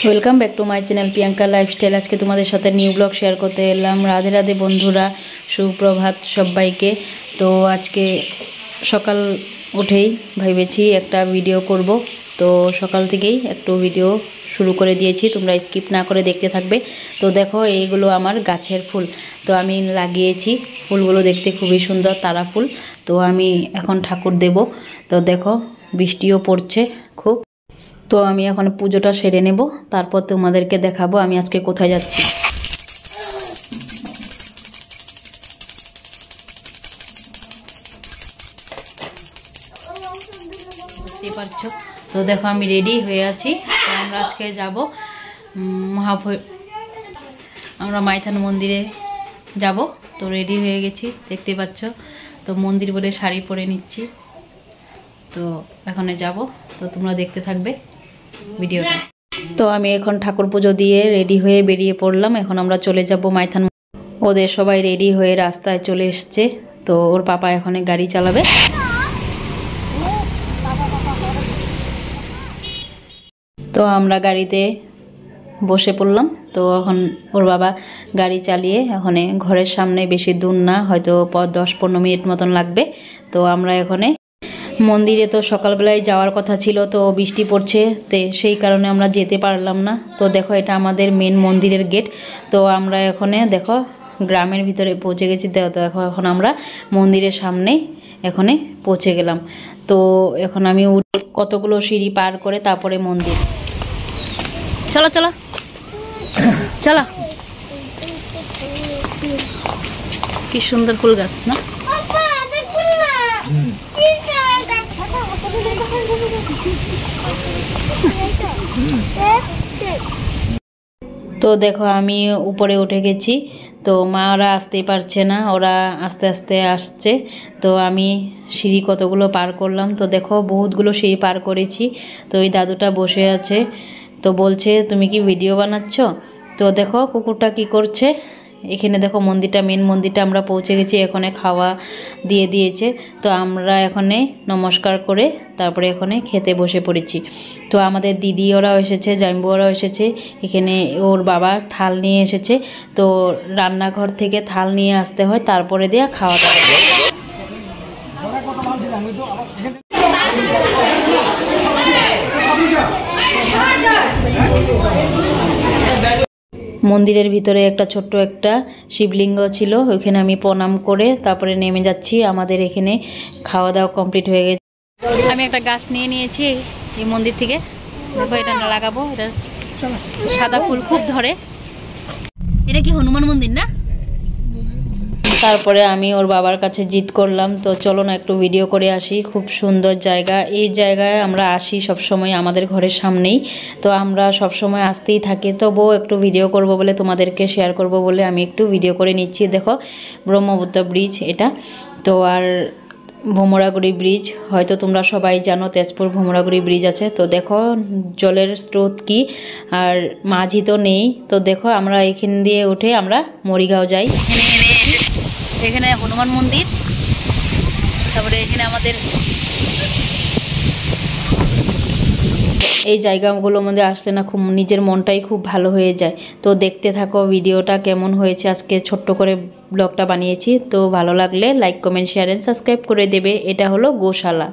Welcome back to my channel Priyanka lifestyle. আজকে তোমাদের সাথে নিউ ব্লগ শেয়ার করতে এলাম। রাধে রাধে বন্ধুরা, সুপ্রভাত সবাইকে। তো আজকে সকাল উঠেই ভেবেছি একটা ভিডিও করব, তো সকাল থেকেই একটু ভিডিও শুরু করে দিয়েছি, তোমরা স্কিপ না করে দেখতে থাকবে। তো দেখো এইগুলো আমার গাছের ফুল, তো আমি লাগিয়েছি। ফুলগুলো দেখতে খুবই সুন্দর, তারা ফুল। তো আমি এখন ঠাকুর দেব। তো দেখো বৃষ্টিও পড়ছে খুব। তো আমি এখন পুজোটা সেরে নেব, তারপর তোমাদেরকে দেখাবো আমি আজকে কোথায় যাচ্ছি। বুঝতেই পারছো। তো দেখো আমি রেডি হয়ে আছি। তো আমরা আজকে যাব আমরা মাইথান মন্দিরে যাব। তো রেডি হয়ে গেছি, দেখতে পাচ্ছ। তো মন্দির বলে শাড়ি পরে নিচ্ছি। তো এখানে যাব, তো তোমরা দেখতে থাকবে ভিডিওটা। তো আমি এখন ঠাকুর পুজো দিয়ে রেডি হয়ে বেরিয়ে পড়লাম। এখন আমরা চলে যাব মাইথান। ওদের সবাই রেডি হয়ে রাস্তায় চলে এসছে। তো ওর পাপা এখন গাড়ি চালাবে। তো আমরা গাড়িতে বসে পড়লাম। তো এখন ওর বাবা গাড়ি চালিয়ে এখানে ঘরের সামনে, বেশি দূর না, হয়তো 10-15 মিনিট মতন লাগবে। তো আমরা এখানে মন্দিরে তো সকালবেলায় যাওয়ার কথা ছিল, তো বৃষ্টি পড়ছে, সেই কারণে আমরা যেতে পারলাম না। তো দেখো এটা আমাদের মেন মন্দিরের গেট। তো আমরা এখানে দেখো গ্রামের ভিতরে পৌঁছে গেছি। তো এখন আমরা মন্দিরের সামনে এখানে পৌঁছে গেলাম। তো এখন আমি কতগুলো সিঁড়ি পার করে তারপরে মন্দির। চলো চলো চলো। কি সুন্দর ফুল গাছ না? তো দেখো আমি উপরে উঠে গেছি। তো মা ওরা আসতেই পারছে না, ওরা আস্তে আস্তে আসছে। তো আমি সিঁড়ি কতগুলো পার করলাম। তো দেখো বহুতগুলো সিঁড়ি পার করেছি। তো ওই দাদুটা বসে আছে, তো বলছে তুমি কি ভিডিও বানাচ্ছ? তো দেখো কুকুরটা কি করছে। এখানে দেখো মন্দিরটা, মেন মন্দিরটা আমরা পৌঁছে গেছি। এখানে খাওয়া দিয়ে দিয়েছে। তো আমরা এখানে নমস্কার করে তারপরে এখানে খেতে বসে পড়েছি। তো আমাদের দিদি ওরাও এসেছে, জামাইবু ওরাও এসেছে। এখানে ওর বাবা থাল নিয়ে এসেছে। তো রান্নাঘর থেকে থাল নিয়ে আসতে হয়, তারপরে দিয়ে খাওয়া দাওয়া। মন্দিরের ভিতরে একটা ছোট্ট একটা শিবলিঙ্গ ছিল, ওইখানে আমি প্রণাম করে তারপরে নেমে যাচ্ছি। আমাদের এখানে খাওয়া দাওয়া কমপ্লিট হয়ে গেছে। আমি একটা গাছ নিয়ে নিয়েছি এই মন্দির থেকে। দেখো এটা লাগাবো, এটা সাদা ফুল খুব ধরে। এটা কি হনুমান মন্দির না? তারপরে আমি ওর বাবার কাছে জিদ করলাম, তো চলো না একটু ভিডিও করে আসি। খুব সুন্দর জায়গা, এই জায়গায় আমরা আসি সব সময়, আমাদের ঘরের সামনেই। তো আমরা সব সময় আসতেই থাকি। তো বউ একটু ভিডিও করব বলে, তোমাদেরকে শেয়ার করব বলে আমি একটু ভিডিও করে নিচ্ছি। দেখো ব্রহ্মপুত্র ব্রিজ এটা। তো আর ভোমরাগুড়ি ব্রিজ, হয়তো তোমরা সবাই জানো তেজপুর ভোমরাগুড়ি ব্রিজ আছে। তো দেখো জলের স্রোত কি, আর মাঝি তো নেই। তো দেখো আমরা এখান দিয়ে উঠে আমরা মরিগাঁও যাই। এখানে হনুমান মন্দির, তারপরে এখানে আমাদের এই জায়গাগুলোর মধ্যে আসলে না খুব নিজের মনটাই খুব ভালো হয়ে যায়। তো দেখতে থাকো ভিডিওটা কেমন হয়েছে। আজকে ছোট্ট করে ব্লগটা বানিয়েছি। তো ভালো লাগলে like, comment, share and subscribe করে দেবে। এটা হলো গোশালা।